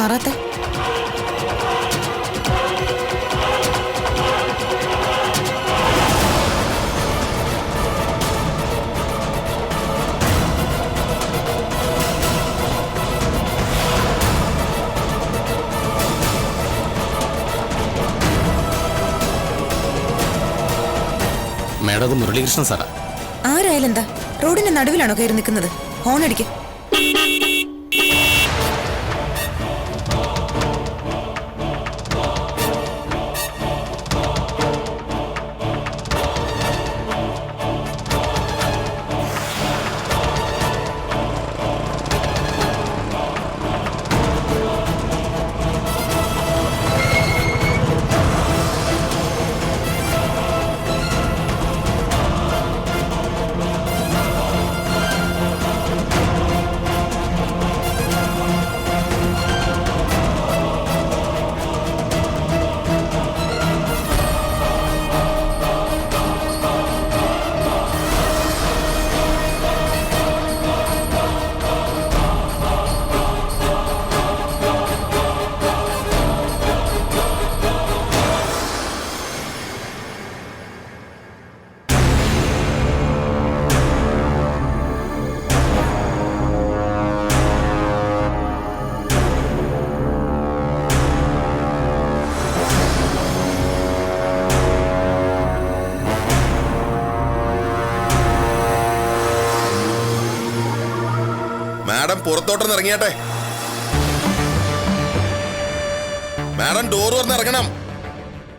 മാറാത്തെ? Madam, അത് Muralikrishnan Sarah. ആരായാലും എന്താ? റോഡിന്റെ നടുവിലാണോ കയറി നിൽക്കുന്നത്? ഹോൺ അടിക്ക്. മാഡം പുറത്തോട്ടൊന്ന് ഇറങ്ങിയാട്ടെ. മാഡം ഡോർ തുറന്ന് ഇറങ്ങണം.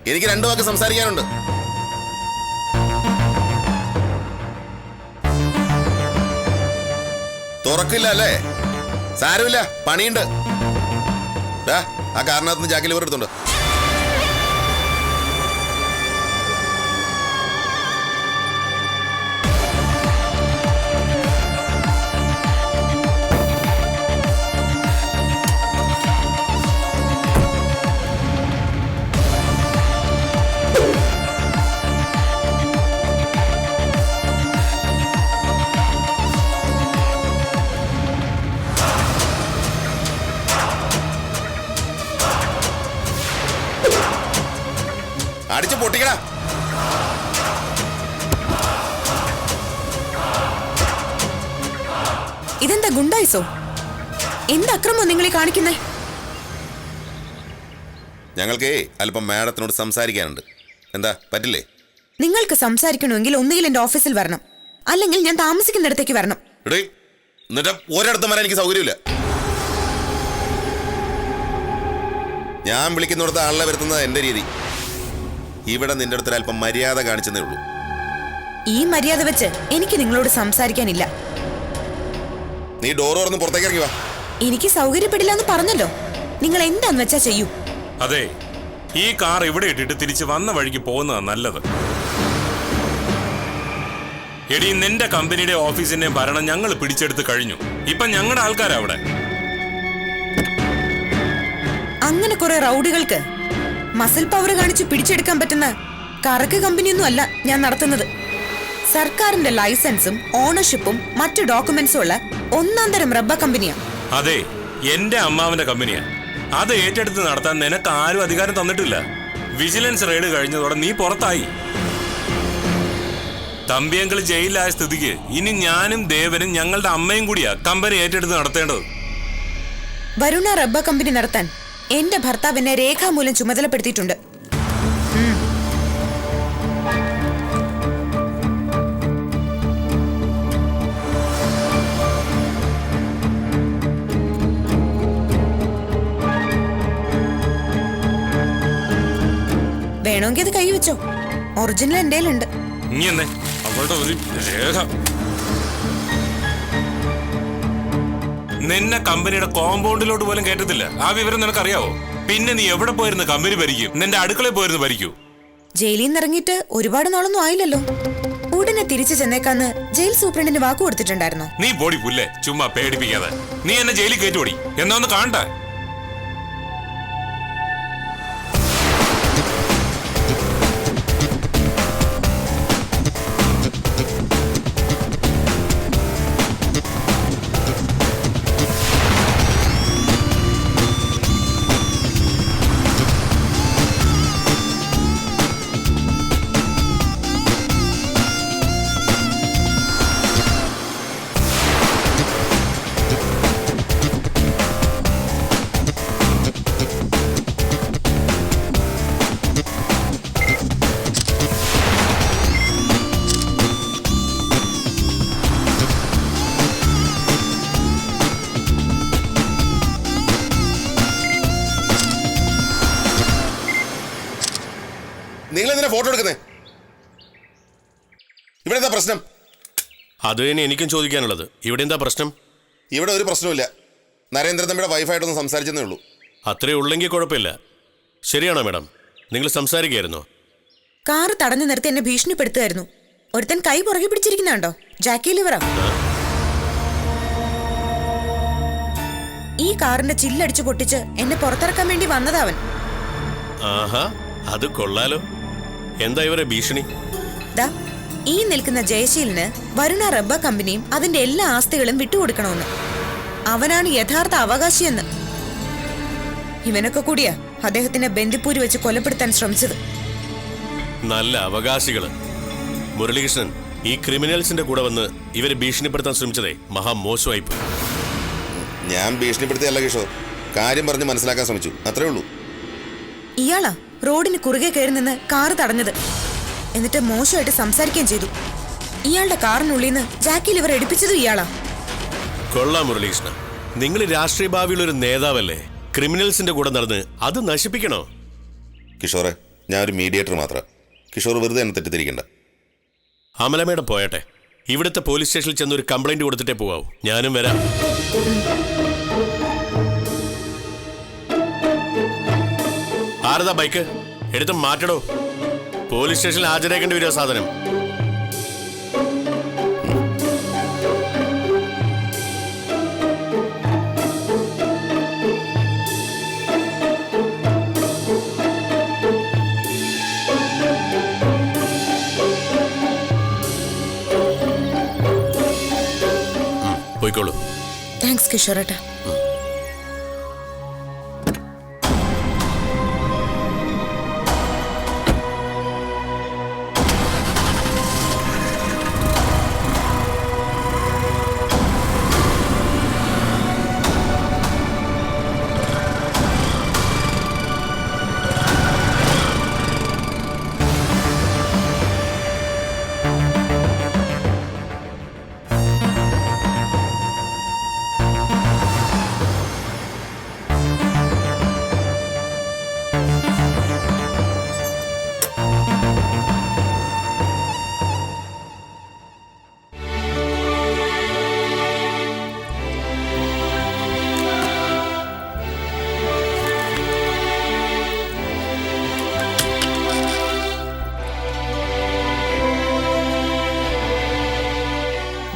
എനിക്ക് 2 വാക്ക് സംസാരിക്കാനുണ്ട്. തുറക്കില്ല അല്ലേ? സാരമില്ല, പണിയുണ്ട്. ആ കാറിനകത്ത് ജാക്കി ലിവർ എടുത്തുണ്ട്. അടിച്ച് പൊട്ടിക്കടാ. ഇതെന്താ ഗുണ്ടായിസോ? എന്ത് അക്രമം നിങ്ങൾ കാണിക്കുന്നേ? ഞങ്ങൾക്ക് അല്പം മാഡത്തിനോട് സംസാരിക്കാനുണ്ട്. എന്താ, പറ്റില്ലേ? നിങ്ങൾക്ക് സംസാരിക്കണമെങ്കിൽ ഒന്നുകിൽ എന്റെ ഓഫീസിൽ വരണം, അല്ലെങ്കിൽ ഞാൻ താമസിക്കുന്നിടത്തേക്ക് വരണം. എന്നിട്ട് ഒരിടത്തും വരാൻ എനിക്ക് സൗകര്യമില്ല. ഞാൻ വിളിക്കുന്നിടത്ത് ആളെ വരുത്തുന്നത് എന്റെ രീതി. ഇവിടെ നിന്റെ അടുത്ത് അല്പം മര്യാദ കാണിച്ചതേ ഉള്ളൂ. ഈ മര്യാദ വെച്ച് എനിക്ക് നിങ്ങളോട് സംസാരിക്കാനില്ല. നീ ഡോർ തുറന്ന് പുറത്തേക്ക് ഇറങ്ങി വാ. എനിക്ക് സൗകര്യപ്പെടില്ല എന്ന് പറഞ്ഞല്ലോ. നിങ്ങൾ എന്താന്ന് വെച്ചാ ചെയ്യൂ. അതെ, ഈ കാർ ഇവിടെ ഇട്ടിട്ട് തിരിച്ച് വന്ന വഴിക്ക് പോകുന്നതാ നല്ലത്. എടി, നിന്റെ കമ്പനിയുടെ ഓഫീസിന്റെ ഭരണം ഞങ്ങൾ പിടിച്ചെടുത്ത് കഴിഞ്ഞു. ഇപ്പൊ ഞങ്ങളുടെ ആൾക്കാരാ അവിടെ. അങ്ങനെ കുറെ റൗഡികൾക്ക് മസിൽ പവർ കാണിച്ച് പിടിച്ചെടുക്കാൻ പറ്റുന്ന കറക്ക് കമ്പനിയൊന്നും അല്ല ഞാൻ നടത്തുന്നത്. സർക്കാരിന്റെ ലൈസൻസും ഓണർഷിപ്പും മറ്റു ഡോക്യുമെന്റ്സും ഉള്ള 1-ാം തരം റബ്ബർ കമ്പനിയാ. അതെ, എന്റെ അമ്മാവന്റെ കമ്പനിയാ. അത് ഏറ്റെടുത്ത് നടത്താൻ നിനക്ക് ആരും അധികാരം തന്നിട്ടില്ല. വിജിലൻസ് റെയ്ഡ് കഴിഞ്ഞതോടെ നീ പുറത്തായി. തമ്പിയങ്കിൾ ജയിലിലായ സ്ഥിതിക്ക് ഇനി ഞാനും ദേവനും ഞങ്ങളുടെ അമ്മയും കൂടിയാ കമ്പനി ഏറ്റെടുത്ത് നടത്തേണ്ടത്. വരുണ റബ്ബർ കമ്പനി നടത്താൻ എന്റെ ഭർത്താവ് എന്നെ രേഖാമൂലം ചുമതലപ്പെടുത്തിയിട്ടുണ്ട്. വേണമെങ്കിൽ അത് കൈവച്ചോ, ഒറിജിനൽ എന്റെ കയ്യിലുണ്ട്. അവളുടെ ഒരു രേഖ നിന്നെ കമ്പനിയുടെ കോമ്പൗണ്ടിലോട്ട് പോലും കയറ്റത്തില്ല. ആ വിവരം നിനക്കറിയാവോ? പിന്നെ നീ എവിടെ പോയിരുന്നു കമ്പനി ഭരിക്കും? നിന്റെ അടുക്കളയിൽ പോയിരുന്നു ഭരിക്കൂ. ജയിലിൽ നിന്ന് ഇറങ്ങിയിട്ട് ഒരുപാട് നാളൊന്നും ആയില്ലല്ലോ. ഉടനെ തിരിച്ചു ചെന്നേക്കാന്ന് ജയിൽ സൂപ്രണ്ടിന് വാക്ക് കൊടുത്തിട്ടുണ്ടായിരുന്നു. നീ പോടി പുല്ലേ, ചുമ്മാ പേടിപ്പിക്കാതെ. നീ എന്നെ ജയിലിൽ കയറ്റുപോടി. എന്നാ ഒന്ന് കാണട്ടെ. ഫോട്ടോ എടുക്കുന്നേ? ഇവിടെ എന്താ പ്രശ്നം? അത് തന്നെ എനിക്കും ചോദിക്കാനുള്ളത്. ഇവിടെ എന്താ പ്രശ്നം? ഇവിടെ ഒരു പ്രശ്നവുമില്ല. നരേന്ദ്രൻ തമ്മിയുടെ വൈഫായിട്ടൊന്ന് സംസാരിച്ചെന്നേ ഉള്ളൂ. അത്രേ ഉള്ളെങ്കിൽ കുഴപ്പമില്ല. ശരിയാണോ മാഡം? നിങ്ങൾ സംസാരിക്കായിരുന്നോ? കാറ് തടഞ്ഞു നിർത്തി എന്നെ ഭീഷണിപ്പെടുത്തുമായിരുന്നു. ഒരുത്തൻ കൈ പുറകെ പിടിച്ചിരിക്കുന്നുണ്ടോ? ജാക്കി ലിവറാ. ഈ കാറിന്റെ ചില്ലടിച്ചു പൊട്ടിച്ച് എന്നെ പുറത്തിറക്കാൻ വേണ്ടി വന്നതാ അവൻ. ആഹാ, അത് കൊള്ളാലോ. എന്താ ഇവരെ ഭീഷണി? ദാ ഈ നിൽക്കുന്ന ജയശീലിന് വരുണ റബ്ബർ കമ്പനിയും അതിന്റെ എല്ലാ ആസ്തികളും വിട്ടുകൊടുക്കണമെന്ന്. അവനാണ് യഥാർത്ഥ അവകാശിയെന്ന്. ഇവനൊക്കെ കൂടിയാ അദ്ദേഹത്തിന്റെ ബന്ദിപ്പൂര് വെച്ച് കൊലപ്പെടുത്താൻ ശ്രമിച്ചത്. നല്ല അവകാശികള്. മുരളീകൃഷ്ണൻ ഈ ക്രിമിനൽസിന്റെ കൂടെ വന്ന് ഇവരെ ഭീഷണിപ്പെടുത്താൻ ശ്രമിച്ചതേ മഹാമോശമായിപ്പോയി. ഞാൻ ഭീഷണിപ്പെടുത്തിയല്ല കിഷോർ, കാര്യം പറഞ്ഞ് മനസ്സിലാക്കാൻ ശ്രമിച്ചു, അത്രേ ഉള്ളൂ. ഇയാളാ റോഡിന് കുറുകെ കയറി നിന്ന് കാറ് തടഞ്ഞത്. എന്നിട്ട് മോശമായിട്ട് സംസാരിക്കുകയും ചെയ്തു. ഇയാളുടെ കാറിനുള്ളിൽ നിന്ന് ജാക്കി ലിവർ എടുപ്പിച്ചതും ഇയാളാ. കൊള്ളാം മുരളീകൃഷ്ണൻ, നിങ്ങൾ രാഷ്ട്രീയ ഭാവിയുള്ള ഒരു നേതാവല്ലേ? ക്രിമിനൽസിന്റെ കൂടെ നടന്ന് അത് നശിപ്പിക്കണോ? കിഷോറെ, ഞാൻ ഒരു മീഡിയേറ്റർ മാത്രം. കിഷോർ വെറുതെ എന്നെ തെറ്റിദ്ധരിക്കണ്ട. അമലമേടം പോയട്ടെ. ഇവിടുത്തെ പോലീസ് സ്റ്റേഷനിൽ ചെന്ന് ഒരു കംപ്ലൈന്റ് കൊടുത്തിട്ടേ പോവാവൂ. ഞാനും വരാം. ആരതാ ബൈക്ക്? എടുത്ത് മാറ്റടോ. പോലീസ് സ്റ്റേഷനിൽ ഹാജരാക്കേണ്ടി വരുമോ സാധനം? പോയിക്കോളൂ. താങ്ക്സ് കിഷോറേട്ടാ.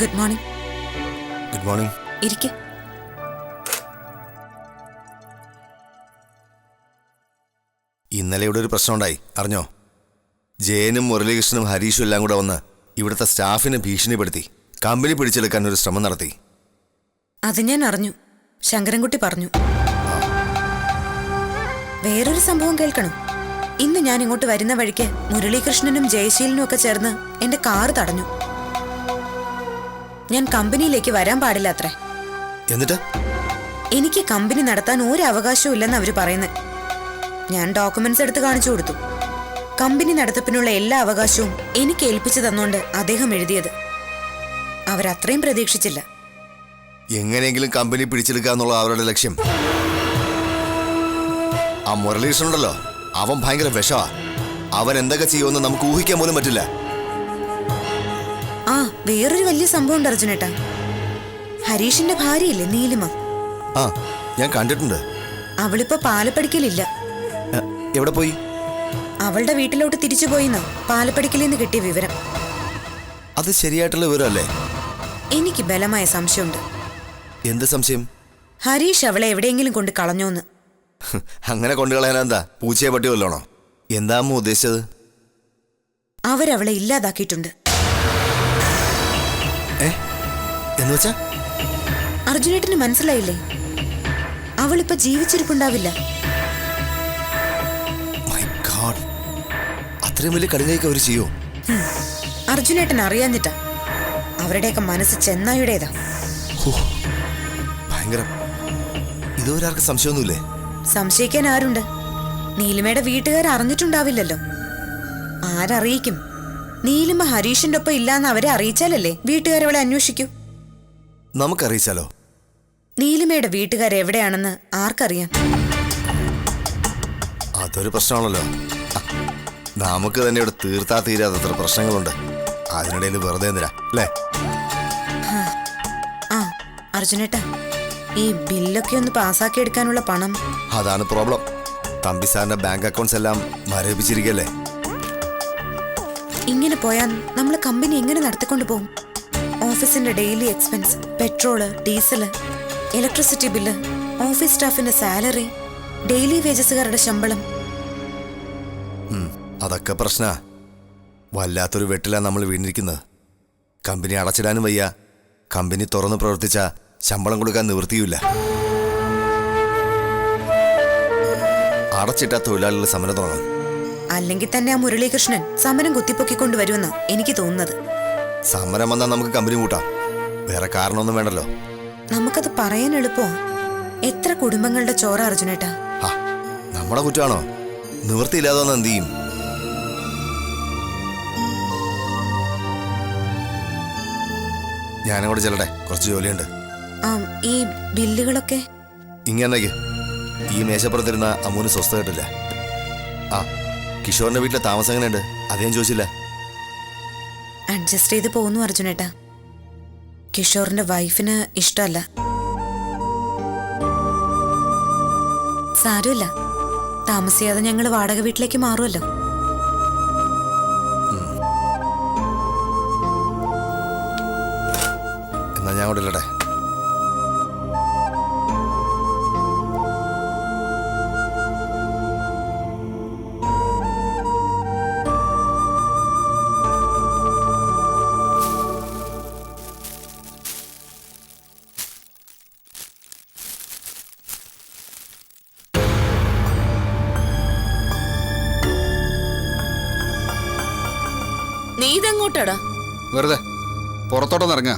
Good morning. Good morning. ഇരിക്കെ. ഇന്നലെ ഇവിടെ ഒരു പ്രശ്നം ഉണ്ടായി, അറിഞ്ഞോ? ജയനും മുരളീകൃഷ്ണനും ഹരീഷും എല്ലാം കൂടെ വന്ന് ഇവിടുത്തെ സ്റ്റാഫിനെ ഭീഷണിപ്പെടുത്തി കമ്പനി പിടിച്ചെടുക്കാൻ ഒരു ശ്രമം നടത്തി. അത് ഞാൻ അറിഞ്ഞു. ശങ്കരൻകുട്ടി പറഞ്ഞു. വേറൊരു സംഭവം കേൾക്കണം. ഇന്ന് ഞാൻ ഇങ്ങോട്ട് വരുന്ന വഴിക്ക് മുരളീകൃഷ്ണനും ജയശീലനും ഒക്കെ ചേർന്ന് എന്റെ കാറ് തടഞ്ഞു. ഞാൻ കമ്പനിയിലേക്ക് വരാൻ പാടില്ല അത്രേ. എന്നിട്ട് എനിക്ക് കമ്പനി നടത്താൻ ഒരു അവകാശവും ഇല്ലെന്ന് അവര് പറയുന്നത്. ഞാൻ ഡോക്യുമെന്റ്സ് എടുത്ത് കാണിച്ചു കൊടുത്തു. കമ്പനി നടത്തിപ്പിനുള്ള എല്ലാ അവകാശവും എനിക്ക് ഏൽപ്പിച്ചു തന്നോണ്ട് അദ്ദേഹം എഴുതിയത്. അവരത്രയും പ്രതീക്ഷിച്ചില്ല. എങ്ങനെയെങ്കിലും കമ്പനി പിടിച്ചെടുക്കുക എന്നുള്ള അവരുടെ ലക്ഷ്യം. ആ മുരളീകൃഷ്ണനുണ്ടല്ലോ, അവൻ ഭയങ്കര വിഷമാ. അവൻ എന്തൊക്കെ ചെയ്യുമെന്ന് നമുക്ക് ഊഹിക്കാൻ പോലും പറ്റില്ല. ആ വേറൊരു വലിയ സംഭവം ഉണ്ട് അർജുനേട്ടാ. ഹരീഷിന്റെ ഭാര്യയില്ലേ നീലിമ? ആ, ഞാൻ കണ്ടിട്ടുണ്ട്. അവളിപ്പോ പാലപ്പടിക്കലില്ല. എവിടെ പോയി? അവളുടെ വീട്ടിലോട്ട് തിരിച്ചു പോയിന്നാ പാലപ്പടിക്കലിൽ നിന്ന് കിട്ടിയ വിവരം. അത് ശരിയായിട്ടുള്ള വിവരമല്ലേ? എനിക്ക് ബലമായ സംശയമുണ്ട്. എന്ത് സംശയം? ഹരീഷ് അവളെ എവിടെയെങ്കിലും കൊണ്ട് കളഞ്ഞോന്ന്. അങ്ങനെ കൊണ്ടുകളയാനെന്താ, പൂച്ചയെ പട്ടി വല്ലോണോ? എന്താ അമ്മ ഉദ്ദേശിച്ചത്? അവരവളെ ഇല്ലാതാക്കിയിട്ടുണ്ട്. എന്ന് വെച്ചാ? അർജുനേട്ടന് മനസ്സിലായില്ലേ? അവളിപ്പോ ജീവിച്ചിരിപ്പുണ്ടാവില്ല. മൈ ഗോഡ്, അത്രയും വലിയ കടുങ്ങയൊക്കെ അവർ ചെയ്യോ? അർജുനേട്ടൻ അറിയാഞ്ഞിട്ടാ. അവരുടെയൊക്കെ മനസ്സ് ചെന്നായുടേതാ. ഭയങ്കരം. ഇതുവരെ ആർക്ക് സംശയമൊന്നുമില്ലേ? സംശയിക്കാൻ ആരുണ്ട്? നീലിമയുടെ വീട്ടുകാർ അറിഞ്ഞിട്ടുണ്ടാവില്ലല്ലോ. ആരറിയിക്കും? നീലിമ ഹരീഷിന്റെ ഒപ്പം ഇല്ലാന്ന് അവരെ അറിയിച്ചാലല്ലേ വീട്ടുകാരവളെ അന്വേഷിക്കൂ. നമുക്കറിയിച്ചാലോ? നീലിമയുടെ വീട്ടുകാരെവിടെയാണെന്ന് ആർക്കറിയാം? അതൊരു പ്രശ്നമാണല്ലോ. നമുക്ക് തന്നെ ഇവിടെ തീർത്താ തീരാത്തത്ര പ്രശ്നങ്ങളുണ്ട്. അതിനിടയിൽ വെറുതെ എന്തിനാ അല്ലേ? ആ അർജുനേട്ടാ, ഈ ബില്ലൊക്കെ ഒന്ന് പാസ്സാക്കി എടുക്കാനുള്ള പണം. അതാണ് പ്രോബ്ലം. തമ്പി സാറിന്റെ ബാങ്ക് അക്കൗണ്ട്സ് എല്ലാം മരവിപ്പിച്ചിരിക്കല്ലേ. ഇങ്ങനെ പോയാൽ നമ്മൾ കമ്പനി എങ്ങനെ നടത്തിക്കൊണ്ട് പോകും? ഓഫീസിന്റെ daily expense, petrol, diesel, electricity bill, office സ്റ്റാഫിന്റെ സാലറി, ഡെയിലി വേജസുകാരുടെ ശമ്പളം. അതൊക്കെ പ്രശ്ന. വല്ലാത്തൊരു വെട്ടിലാണ് നമ്മൾ വീണിരിക്കുന്നത്. കമ്പനി അടച്ചിടാനും വയ്യ. കമ്പനി തുറന്ന് പ്രവർത്തിച്ച ശമ്പളം കൊടുക്കാൻ നിവൃത്തിയുമില്ല. അടച്ചിട്ട തൊഴിലാളികൾ സമരം തുടങ്ങും. അല്ലെങ്കിൽ തന്നെ ആ മുരളീകൃഷ്ണൻ സമരം കുത്തിപ്പൊക്കിക്കൊണ്ട് വരുമെന്ന് എനിക്ക് തോന്നുന്നത്. സമരം വന്നാൽ നമുക്ക് കമ്പനി കൂട്ടാം. വേറെ കാരണമൊന്നും വേണ്ടല്ലോ. നമുക്കത് പറയാൻ എളുപ്പമോ? എത്ര കുടുംബങ്ങളുടെ ചോര അർജുനേട്ടാ. നമ്മുടെ കുറ്റമാണോ? നിവൃത്തിയില്ലാതെ വന്ന് എന്ത് ചെയ്യും? ഞാനങ്ങോട്ട് ചെല്ലട്ടെ, കുറച്ച് ജോലിയുണ്ട്. ഈ ബില്ലുകളൊക്കെ ഇങ്ങനേക്ക് ഈ മേശപ്പുറത്തിരുന്ന അമ്മൂന് സ്വസ്ഥ കിട്ടില്ല. കിഷോറിന്റെ വീട്ടിലെ താമസം എങ്ങനെയുണ്ട്? അതേം ചോദിച്ചില്ല. അഡ്ജസ്റ്റ് ചെയ്ത് പോകുന്നു അർജുനേട്ടാ. കിഷോറിന്റെ വൈഫിന് ഇഷ്ടമല്ല. സാരമില്ല, താമസിയാതെ ഞങ്ങൾ വാടക വീട്ടിലേക്ക് മാറുമല്ലോ. എന്നാ ഞാൻ അങ്ങോട്ട് ഇല്ലട്ടെ. നീ ഇതെങ്ങോട്ടാടാ? വെറുതെ പുറത്തോട്ടൊന്ന് ഇറങ്ങാ.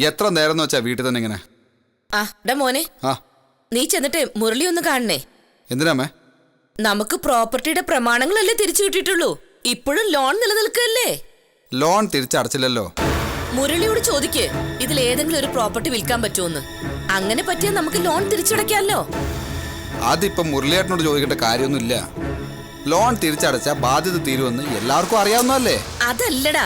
എത്ര നേരം വെച്ചാ വീട്ടിൽ തന്നെ ഇങ്ങനെ? മോനെ, നീ ചെന്നിട്ട് മുരളി ഒന്ന് കാണണേ. എന്തിനാമേ? നമുക്ക് പ്രോപ്പർട്ടിയുടെ പ്രമാണങ്ങളല്ലേ തിരിച്ചു കിട്ടിയിട്ടുള്ളൂ. ഇപ്പോഴും ലോൺ നിലനിൽക്കല്ലേ? ലോൺ തിരിച്ചടച്ചില്ലല്ലോ. മുരളിയോട് ചോദിക്ക്, ഇതിൽ ഏതെങ്കിലും ഒരു പ്രോപ്പർട്ടി വിൽക്കാൻ പറ്റുമെന്ന്. അങ്ങനെ പറ്റിയാൽ നമുക്ക് ലോൺ തിരിച്ചടയ്ക്കാമല്ലോ. അതിപ്പം മുരളിയേട്ടനോട് ചോദിക്കേണ്ട കാര്യമൊന്നുമില്ല. ലോൺ തിരിച്ചടച്ച ബാധ്യത തീരുമെന്ന് എല്ലാവർക്കും അറിയാവുന്നതല്ലേ. അതല്ലടാ,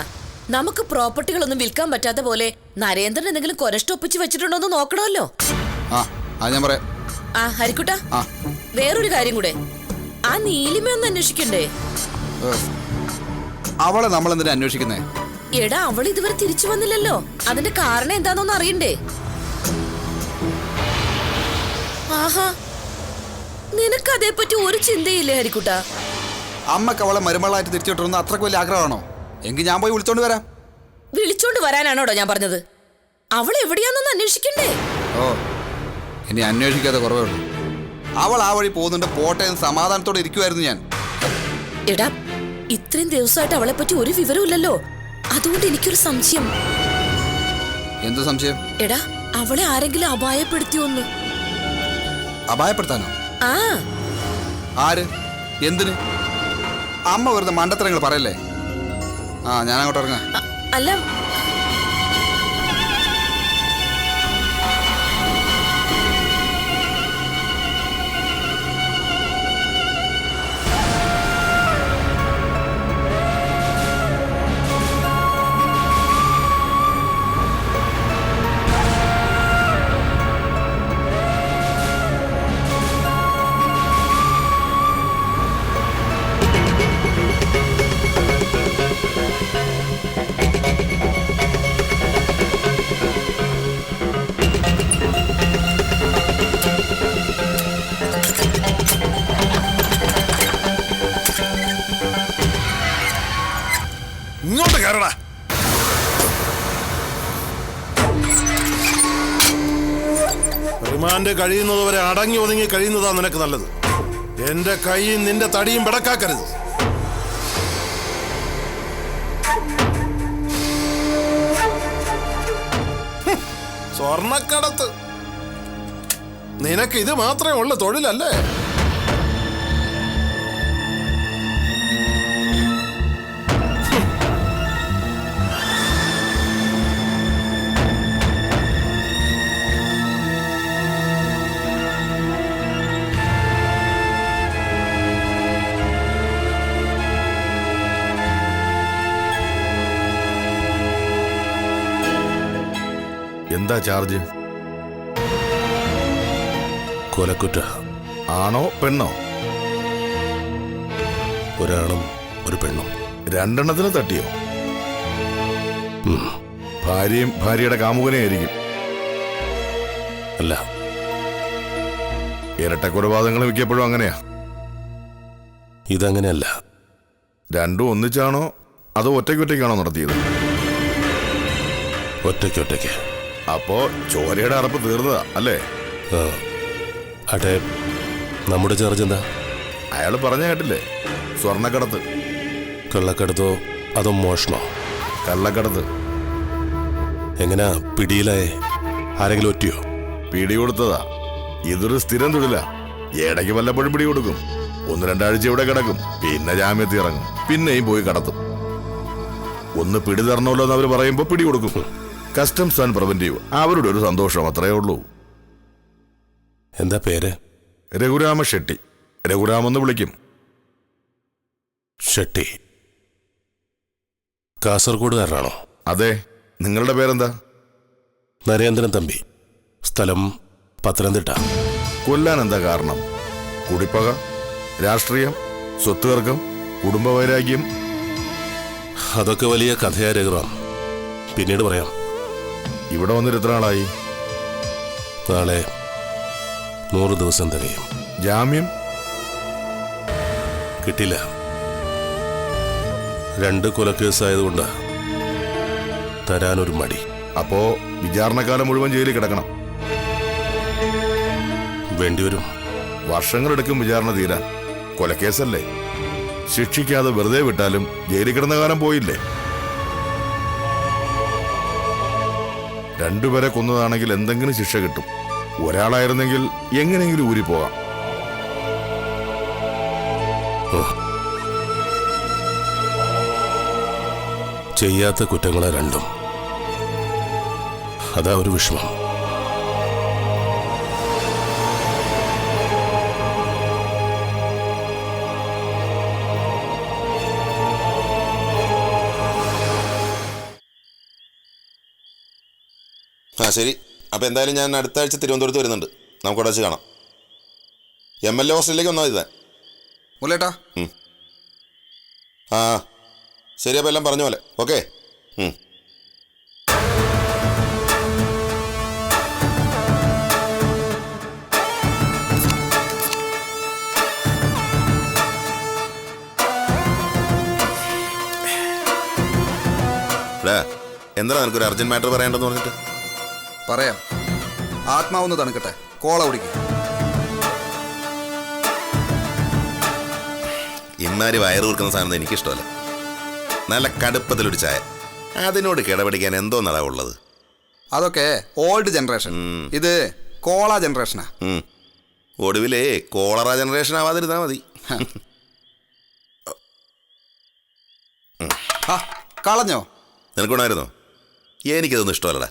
നമുക്ക് പ്രോപ്പർട്ടികളൊന്നും വിൽക്കാൻ പറ്റാത്ത പോലെ നരേന്ദ്രൻ എന്തെങ്കിലും കൊരഷ്ടൊപ്പിച്ച് വെച്ചിട്ടുണ്ടോന്ന് നോക്കണമല്ലോ. അത് ഞാൻ പറയാം. ഹരിക്കുട്ട, വേറൊരു കാര്യം കൂടെ, ആ നീലിമ ഒന്ന് അന്വേഷിക്കണ്ടേ? അവളെ നമ്മൾ എന്തിനാ അന്വേഷിക്കുന്നേ? എടാ, അവൾ ഇതുവരെ തിരിച്ചു വന്നില്ലല്ലോ. അതിന്റെ കാരണം എന്താണെന്ന് അറിയണ്ടേ? ആഹാ, നിനക്ക് അതേപ്പറ്റി ഒരു ചിന്തയില്ലേ ഹരിക്കുട്ട? അമ്മക്ക് അവളെ മരുമകളായിട്ട് തിരിച്ചു വിട്ടണമെന്ന് അത്രക്ക് വലിയ ആഗ്രഹമാണോ? എങ്കിൽ ഞാൻ പോയി വിളിച്ചോണ്ട് വരാം. വിളിച്ചോണ്ട് വരാനാണോടോ ഞാൻ പറഞ്ഞത്? അവൾ എവിടെയാണെന്ന് അന്വേഷിക്കണ്ടേ? ഇനി അന്വേഷിക്കാതെ കുറവേ ഉള്ളൂ. അവൾ ആ വഴി പോകുന്നുണ്ട്, പോട്ടെ എന്ന് സമാധാനത്തോടെ ഇരിക്കുമായിരുന്നു ഞാൻ. എടാ, ഇത്രയും ദിവസമായിട്ട് അവളെ പറ്റി ഒരു വിവരമില്ലല്ലോ. അതുകൊണ്ട് എനിക്കൊരു സംശയം. എന്ത് സംശയം? എടാ, അവളെ ആരെങ്കിലും അപായപ്പെടുത്തിയോന്ന്? അപായപ്പെടുത്താനോ? ആര്? എന്തിന്? അമ്മ വെറുതെ മണ്ടത്തരങ്ങൾ പറയല്ലേ. ഞാൻ അങ്ങോട്ട് ഇറങ്ങാം. അല്ല, ഇങ്ങോട്ട് കയറടാ. റിമാൻഡ് കഴിയുന്നതുവരെ അടങ്ങി ഒതുങ്ങി കഴിയുന്നതാ നിനക്ക് നല്ലത്. എന്റെ കൈയും നിന്റെ തടിയും പിടക്കാക്കരുത്. സ്വർണക്കടത്ത് നിനക്ക് ഇത് മാത്രമേ ഉള്ളൂ തൊഴിലല്ലേ? എന്താ ചാർജ്? കൊലക്കുറ്റ. ആണോ പെണ്ണോ? ഒരാണും ഒരു പെണ്ണും. രണ്ടെണ്ണത്തിന് തട്ടിയോ? ഭാര്യയും ഭാര്യയുടെ കാമുകനെയായിരിക്കും. അല്ല, ഇരട്ടക്കൊലപാതകങ്ങൾ മിക്കപ്പോഴും അങ്ങനെയാ. ഇതങ്ങനെയല്ല. രണ്ടും ഒന്നിച്ചാണോ അതോ ഒറ്റയ്ക്കൊറ്റയ്ക്കാണോ നടത്തിയത്? ഒറ്റയ്ക്കൊറ്റയ്ക്ക്. അപ്പോ ചോരയുടെ അറപ്പ് തീർന്നതാ അല്ലേ? ആ. അട്ടെ, നമ്മുടെ ചാർജ് എന്താ? അയാൾ പറഞ്ഞ കേട്ടില്ലേ, സ്വർണ്ണക്കടത്ത്. കള്ളക്കടത്തോ അതോ മോഷണോ? കള്ളക്കടത്ത്. എങ്ങനെയാ പിടിയിലായേ? ആരെങ്കിലും ഒറ്റയോ? പിടികൊടുത്തതാ. ഇതൊരു സ്ഥിരം തൊഴിലാ. ഇടയ്ക്ക് വല്ലപ്പോഴും പിടികൊടുക്കും. 1-2 ആഴ്ച ഇവിടെ കിടക്കും, പിന്നെ ജാമ്യത്തിൽ ഇറങ്ങും, പിന്നെയും പോയി കടത്തും. ഒന്ന് പിടി തരണമല്ലോ എന്ന് അവർ പറയുമ്പോൾ പിടികൊടുക്കും. കസ്റ്റംസ് ആൻഡ് പ്രിവന്റീവ് അവരുടെ ഒരു സന്തോഷം, അത്രയേ ഉള്ളൂ. എന്താ പേര്? രഘുരാമ ഷെട്ടി. രഘുരാമെന്ന് വിളിക്കും. ഷെട്ടി. കാസർഗോഡുകാരനാണോ? അതെ. നിങ്ങളുടെ പേരെന്താ? നരേന്ദ്രൻ തമ്പി. സ്ഥലം പത്തനംതിട്ട. കൊല്ലാൻ എന്താ കാരണം? കുടിപ്പക, രാഷ്ട്രീയം, സ്വത്ത് തർക്കം, കുടുംബവൈരാഗ്യം? അതൊക്കെ വലിയ കഥയാ രഘുറാം, പിന്നീട് പറയാം. ഇവിടെ വന്നിട്ട് എത്ര നാളായി? നാളെ 100 ദിവസം തികയും. ജാമ്യം കിട്ടില്ല. 2 കൊലക്കേസായതുകൊണ്ട് തരാനൊരു മടി. അപ്പോ വിചാരണക്കാലം മുഴുവൻ ജയിലിൽ കിടക്കണം. വേണ്ടിവരും. വർഷങ്ങളെടുക്കും വിചാരണ തീരാൻ. കൊലക്കേസല്ലേ? ശിക്ഷിക്കാതെ വെറുതെ വിട്ടാലും ജയിലിൽ കിടന്ന കാലം പോയില്ലേ? 2 പേരെ കൊന്നതാണെങ്കിൽ എന്തെങ്കിലും ശിക്ഷ കിട്ടും. ഒരാളായിരുന്നെങ്കിൽ എങ്ങനെയെങ്കിലും ഊരിപ്പോകാം. ചെയ്യാത്ത കുറ്റങ്ങളെ 2ഉം. അതാ ഒരു വിഷമം. ആ ശരി. അപ്പോൾ എന്തായാലും ഞാൻ അടുത്ത ആഴ്ച തിരുവനന്തപുരത്ത് വരുന്നുണ്ട്. നമുക്ക് അവിടെ വെച്ച് കാണാം. MLA ഹോസ്റ്റലിലേക്ക് വന്നാൽ ഇതാ മുല്ലേട്ടാ. ആ ശരി. അപ്പോൾ എല്ലാം പറഞ്ഞ പോലെ. ഓക്കെ. എന്താ നിനക്കൊരു അർജന്റ് മാറ്റർ പറയേണ്ടെന്ന് പറഞ്ഞിട്ട്? പറയാം. ആത്മാവൊന്ന് തണുക്കട്ടെ. കോള കുടിക്കുക. ഇമാരി വയറ് കൊടുക്കുന്ന സാധനം എനിക്കിഷ്ടമല്ല. നല്ല കടുപ്പത്തിലൊരു ചായ, അതിനോട് കിടപിടിക്കാൻ എന്തോ നടാ ഉള്ളത്. അതൊക്കെ ഓൾഡ് ജനറേഷൻ. ഇത് കോള ജനറേഷനാ. ഒടുവിലേ കോളറ ജനറേഷൻ ആവാതിരുന്നാ മതി. കളഞ്ഞോ? നിനക്കുണ്ടായിരുന്നോ? എനിക്കതൊന്നും ഇഷ്ടമല്ലടാ.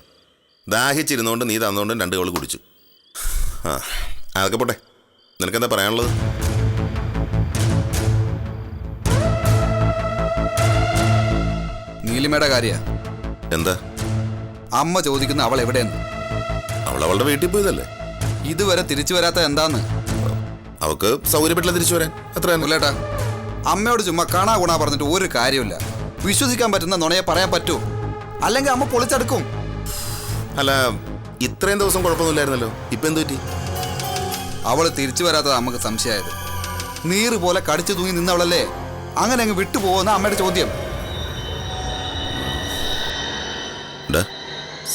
ദാഹിച്ചിരുന്നോണ്ട് നീ തന്നോണ്ട് 2 കവള് കുടിച്ചു. അതൊക്കെ പോട്ടെ. നിനക്കെന്താ പറയാനുള്ളത്? നീലിമയുടെ കാര്യ. എന്താ? അമ്മ ചോദിക്കുന്ന അവൾ എവിടെയെന്ന്. അവൾ അവളുടെ വീട്ടിൽ പോയതല്ലേ. ഇതുവരെ തിരിച്ചു വരാത്ത എന്താന്ന്? അവക്ക് സൗകര്യപ്പെട്ടില്ല തിരിച്ചു വരാൻ. അത്ര മുല്ലേട്ടാ, അമ്മയോട് ചുമ്മാ കാണാ ഗുണാ പറഞ്ഞിട്ട് ഒരു കാര്യമില്ല. വിശ്വസിക്കാൻ പറ്റുന്ന നുണയെ പറയാൻ പറ്റൂ, അല്ലെങ്കിൽ അമ്മ പൊളിച്ചെടുക്കും. അല്ല, ഇത്രയും ദിവസം കുഴപ്പമൊന്നുമില്ലായിരുന്നല്ലോ, ഇപ്പം എന്ത് പറ്റി? അവള് തിരിച്ചു വരാത്തത് നമുക്ക് സംശയമായത്. നീറ് പോലെ കടിച്ചു തൂങ്ങി നിന്നവളല്ലേ, അങ്ങനെ അങ്ങ് വിട്ടുപോകുന്ന അമ്മയുടെ ചോദ്യം.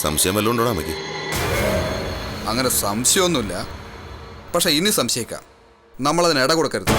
സംശയം വല്ലതും ഉണ്ടോ അമ്മയ്ക്ക്? അങ്ങനെ സംശയമൊന്നുമില്ല, പക്ഷെ ഇനി സംശയിക്കാം. നമ്മളതിന് ഇട കൊടുക്കരുത്.